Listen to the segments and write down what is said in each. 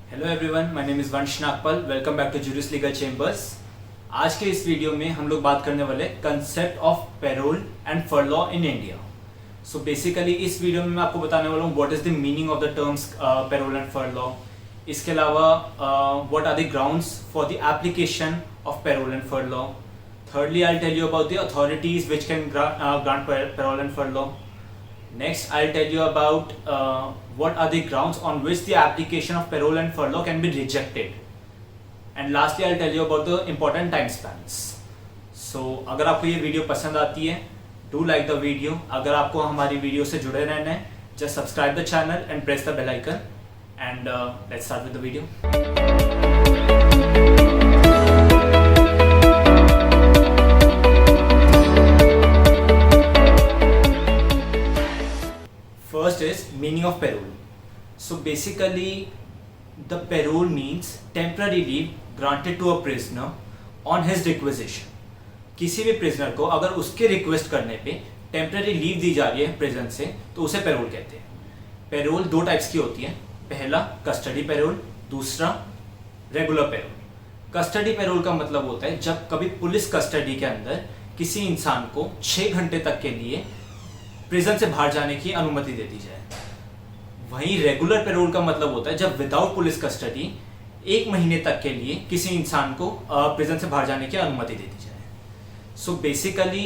Hello everyone, my name is Vansh Nagpal. Welcome back to Juris Legal Chambers. आज के इस video में हम लोग बात करने वाले concept of parole and furlough in India. So basically इस वीडियो में मैं आपको बताने वाला हूँ what is the meaning of the terms parole and furlough. इसके अलावा what are the grounds for the application of parole and furlough. Thirdly, I'll tell you about the authorities which can grant parole and furlough. Next, I'll tell you about what are the grounds on which the application of parole and furlough can be rejected. And lastly, I'll tell you about the important time spans. So, अगर आपको ये video पसंद आती है, do like the video. अगर आपको हमारी video से जुड़े रहना है, just subscribe the channel and press the bell icon. And let's start with the video. First is meaning of parole. So basically, the parole means temporary leave granted to a prisoner on his requisition. किसी भी prisoner को अगर उसके request करने पे temporary leave दी जा रही है prison से, तो उसे parole कहते हैं. Parole दो types की होती है. पहला custody parole, दूसरा regular parole. Custody parole का मतलब होता है जब कभी पुलिस custody के अंदर किसी इंसान को 6 घंटे तक के लिए प्रिजन से बाहर जाने की अनुमति दे दी जाए. वहीं रेगुलर पैरोल का मतलब होता है जब विदाउट पुलिस कस्टडी 1 महीने तक के लिए किसी इंसान को प्रिजन से बाहर जाने की अनुमति दे दी जाए. सो बेसिकली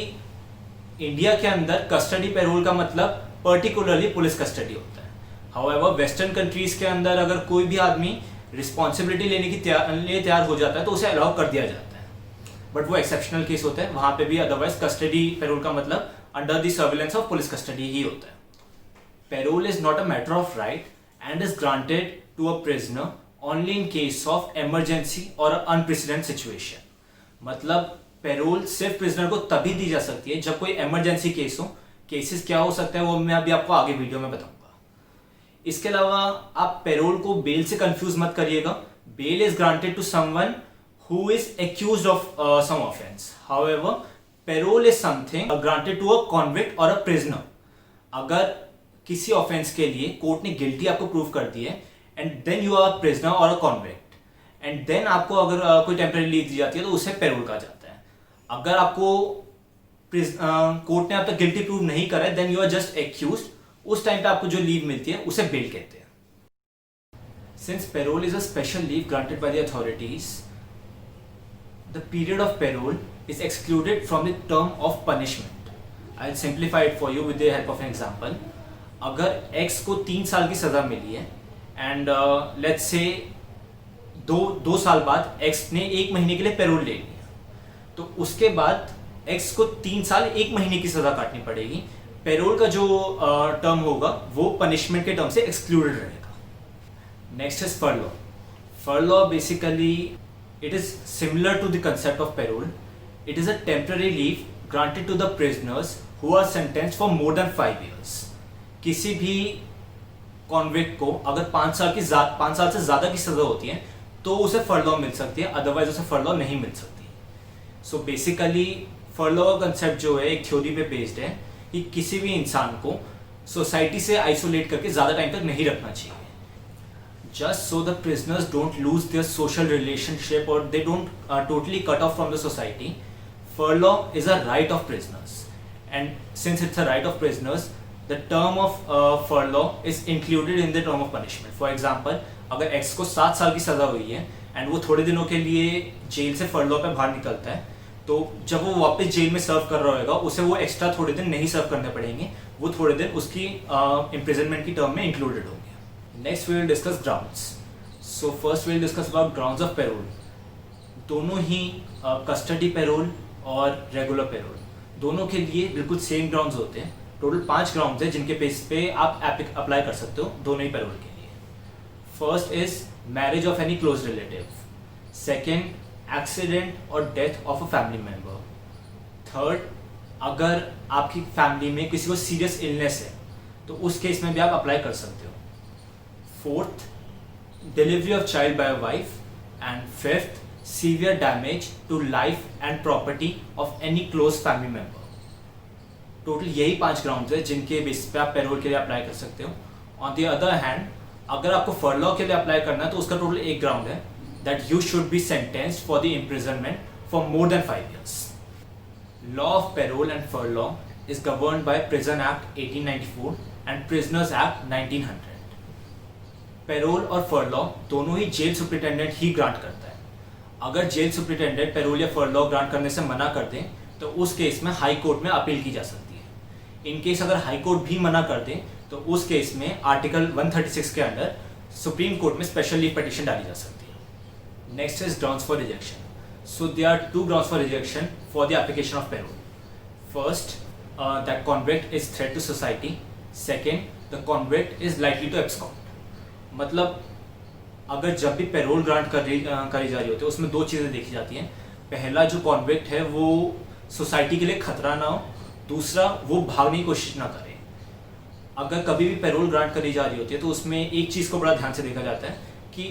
इंडिया के अंदर कस्टडी पैरोल का मतलब पर्टिकुलरली पुलिस कस्टडी होता है. हाउएवर वेस्टर्न कंट्रीज के अंदर अगर कोई भी आदमी रिस्पॉन्सिबिलिटी लेने की लिए तैयार हो जाता है तो उसे अलाउ कर दिया जाता है, बट वो एक्सेप्शनल केस होता है. वहां पे भी अदरवाइज कस्टडी पैरोल का मतलब under the surveillance of police custody ही होता है. Parole is not a matter of right and is granted to a prisoner only in case of emergency और अनप्रेसिडेंट सिचुएशन. मतलब पैरोल सिर्फ प्रिजनर को तभी दी जा सकती है जब कोई इमरजेंसी केस हो. केसेस क्या हो सकता है वो मैं अभी आपको आगे वीडियो में बताऊंगा. इसके अलावा आप पैरोल को बेल से कंफ्यूज मत करिएगा. Bail is granted to someone who is accused of some offence. However parole is something granted to a convict और अ प्रिजनर. अगर किसी ऑफेंस के लिए कोर्ट ने गिल्टी आपको प्रूव कर दी है and then you are prisoner और अ कॉन्विक्ट एंड देन आपको अगर कोई टेम्पररी लीव दी जाती है तो उसे पैरोल कहा जाता है. अगर आपको कोर्ट ने अब तक गिल्टी प्रूव नहीं करा है then you are just accused. उस टाइम पे आपको जो लीव मिलती है उसे बेल कहते हैं. Since parole is a special leave granted by the authorities, the period of parole is excluded from the term of punishment. I'll simplify it for you with the help of an example. अगर X को 3 साल की सज़ा मिली है and let's say दो साल बाद X ने 1 महीने के लिए पैरोल ले लिया, तो उसके बाद X को 3 साल 1 महीने की सज़ा काटनी पड़ेगी. पैरोल का जो टर्म होगा वो पनिशमेंट के टर्म से एक्सक्लूडेड रहेगा. Next is furlough. Furlough basically it is similar to the concept of parole. It is a temporary leave granted to the prisoners who are sentenced for more than 5 years. किसी भी convict को अगर 5 साल से ज़्यादा की सज़ा होती है तो उसे फरलॉ मिल सकती है, अदरवाइज उसे फरलॉ नहीं मिल सकती. सो बेसिकली फरलॉ का कंसेप्ट जो है एक थ्योरी पे बेस्ड है कि किसी भी इंसान को सोसाइटी से आइसोलेट करके ज़्यादा टाइम तक नहीं रखना चाहिए. Just so the prisoners don't lose their social relationship or they don't totally cut off from the society, furlough is a right of prisoners. And since it's a right of prisoners, the term of furlough is included in the term of punishment. For example, अगर X को 7 साल की सज़ा हुई है and वो थोड़े दिनों के लिए जेल से फरलॉ पे बाहर निकलता है, तो जब वो वापस जेल में सर्व कर रहा होगा उसे वो एक्स्ट्रा थोड़े दिन नहीं सर्व करने पड़ेंगे. वो थोड़े दिन उसकी इम्प्रिजनमेंट की टर्म में इंक्लूडेड होंगे. Next we will discuss grounds. So first we will discuss about grounds of parole. दोनों ही custody parole और regular parole दोनों के लिए बिल्कुल सेम ग्राउंड्स होते हैं. टोटल 5 ग्राउंड्स हैं जिनके बेस पे आप अप्लाई कर सकते हो दोनों ही पैरोल के लिए. First is marriage of any close relative. Second, accident और death of a family member. Third, अगर आपकी फैमिली में किसी को सीरियस इलनेस है तो उस केस में भी आप अप्लाई कर सकते हो. Fourth, delivery of child by a wife. And fifth, severe damage to life and property of any close family member. Total यही 5 ग्राउंड्स है जिनके बेसिस पे आप पैरोल के लिए अप्लाई कर सकते हो. ऑन द अदर हैंड अगर आपको फरलॉ के लिए अप्लाई करना है तो उसका टोटल एक ग्राउंड है, that you should be sentenced for the imprisonment for more than 5 years. Law of parole and furlough is governed by Prison Act 1894 and Prisoners Act 1900. Payroll और फरलॉ दोनों ही जेल सुप्रिटेंडेंट ही grant करता है. अगर jail superintendent payroll या फरलॉ grant करने से मना कर दें तो उस केस में हाई कोर्ट में अपील की जा सकती है. इन केस अगर हाई कोर्ट भी मना कर दे तो उस केस में आर्टिकल 136 के अंडर सुप्रीम कोर्ट में स्पेशल लीव पिटीशन डाली जा सकती है. Next is grounds for rejection. So there are two grounds for rejection for the application of parole. First, that convict is threat to society. Second, the convict is likely to abscond. मतलब अगर जब भी payroll grant करी जा रही होती है उसमें दो चीज़ें देखी जाती हैं. पहला, जो कॉन्विक्ट है वो सोसाइटी के लिए खतरा ना हो. दूसरा, वो भागने की कोशिश ना करे. अगर कभी भी पेरोल ग्रांट करी जा रही होती है तो उसमें एक चीज़ को बड़ा ध्यान से देखा जाता है कि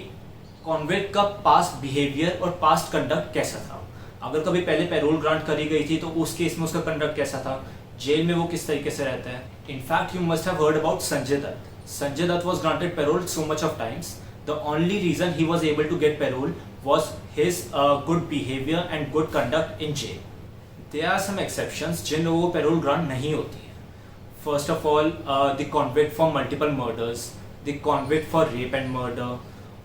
कॉन्विक्ट का पास्ट बिहेवियर और पास्ट कंडक्ट कैसा था. अगर कभी पहले पेरोल ग्रांट करी गई थी तो उस केस में उसका कंडक्ट कैसा था, जेल में वो किस तरीके से रहता है. In fact you must have heard about Sanjay Dutt. Sanjay Dutt was granted parole so much of times. The only reason he was able to get parole was his good behavior and good conduct in jail. There are some exceptions जिन लोगों को payroll grant नहीं होती है. First of all, the convict for multiple murders, the convict for rape and murder,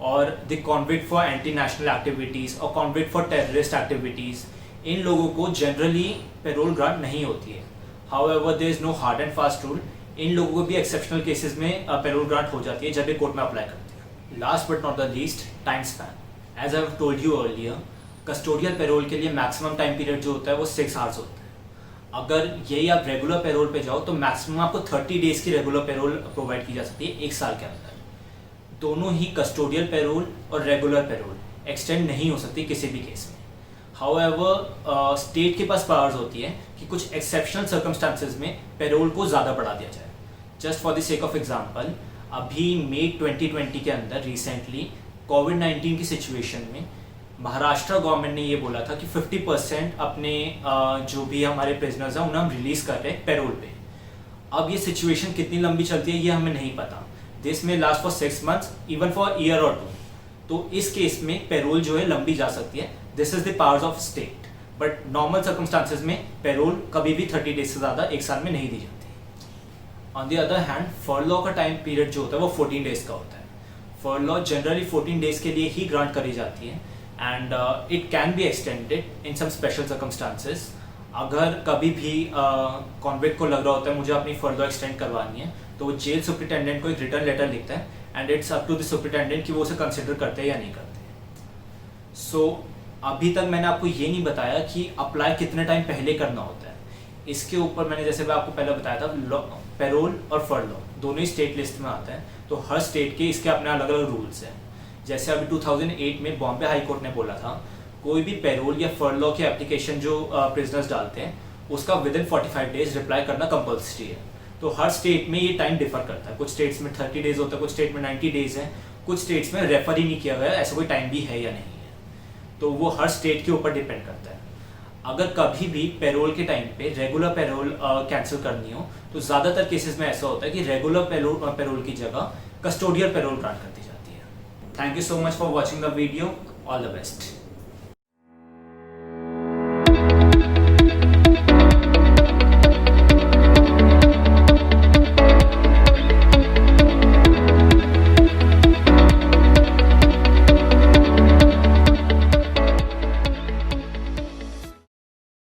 और the convict for anti national activities और convict for terrorist activities. इन लोगों को जनरली पेरोल ग्रांट नहीं होती है. However there is no hard and fast rule. इन लोगों को भी एक्सेप्शनल केसेस में पेरोल ग्रांट हो जाती है जब ये कोर्ट में अप्लाई करते हैं. Last but not the least, time span. As I have told you earlier, custodial parole के लिए मैक्सिमम टाइम पीरियड जो होता है वो 6 hours होता है. अगर यही आप रेगुलर पेरोल पे जाओ तो मैक्सिमम आपको 30 days की रेगुलर पेरोल प्रोवाइड की जा सकती है 1 साल के अंदर. दोनों ही कस्टोडियल पेरोल और रेगुलर पेरोल एक्सटेंड नहीं हो सकती किसी भी केस में. हाउएवर स्टेट के पास पावर्स होती है कि कुछ एक्सेप्शनल सर्कमस्टांसेस में पेरोल को ज़्यादा बढ़ा दिया जाए. Just for the sake of example, अभी मई 2020 के अंदर रिसेंटली कोविड-19 की सिचुएशन में महाराष्ट्र गवर्नमेंट ने ये बोला था कि 50% अपने जो भी हमारे प्रिजनर्स हैं उन्हें हम रिलीज़ कर रहे हैं पेरोल पे. अब ये सिचुएशन कितनी लंबी चलती है ये हमें नहीं पता. दिस में last for 6 months, even for year और 2. तो इस केस में पेरोल जो है लंबी जा सकती है. This is the powers of state. But normal circumstances में पेरोल कभी भी 30 days से ज़्यादा 1 साल में नहीं दी जाती. ऑन द अदर हैंड, फरलॉ का टाइम पीरियड जो होता है वो 14 days का होता है. फरलॉ जनरली 14 days के लिए ही ग्रांट करी जाती है and it can be extended in some special circumstances. अगर कभी भी कॉन्विक्ट को लग रहा होता है मुझे अपनी फरलॉ एक्सटेंड करवानी है तो वो जेल सुप्रिटेंडेंट को एक रिटर्न लेटर लिखता है and it's up to the superintendent कि वो उसे कंसिडर करते हैं या नहीं करते. सो अभी तक मैंने आपको ये नहीं बताया कि अप्लाई कितने टाइम पहले करना होता है. इसके ऊपर मैंने जैसे मैं आपको पहले बताया था, पेरोल और फरलॉ दोनों ही स्टेट लिस्ट में आते हैं. तो हर स्टेट के इसके अपने अलग अलग रूल्स हैं. जैसे अभी 2008 में बॉम्बे हाई कोर्ट ने बोला था कोई भी पेरोल या फरलॉ की एप्लीकेशन जो प्रिजनर्स डालते हैं उसका विदिन 45 days रिप्लाई करना कंपल्सरी है. तो हर स्टेट में ये टाइम डिफर करता है. कुछ स्टेट्स में 30 days होता है, कुछ स्टेट में 90 days है, कुछ स्टेट्स में रेफर ही नहीं किया गया ऐसा कोई टाइम भी है या नहीं है. तो वो हर स्टेट के ऊपर डिपेंड करता है. अगर कभी भी पेरोल के टाइम पे रेगुलर पेरोल कैंसिल करनी हो तो ज़्यादातर केसेस में ऐसा होता है कि रेगुलर पेरोल की जगह कस्टोडियल पेरोल ग्रांट कर दी जाती है. Thank you so much for watching the video. All the best.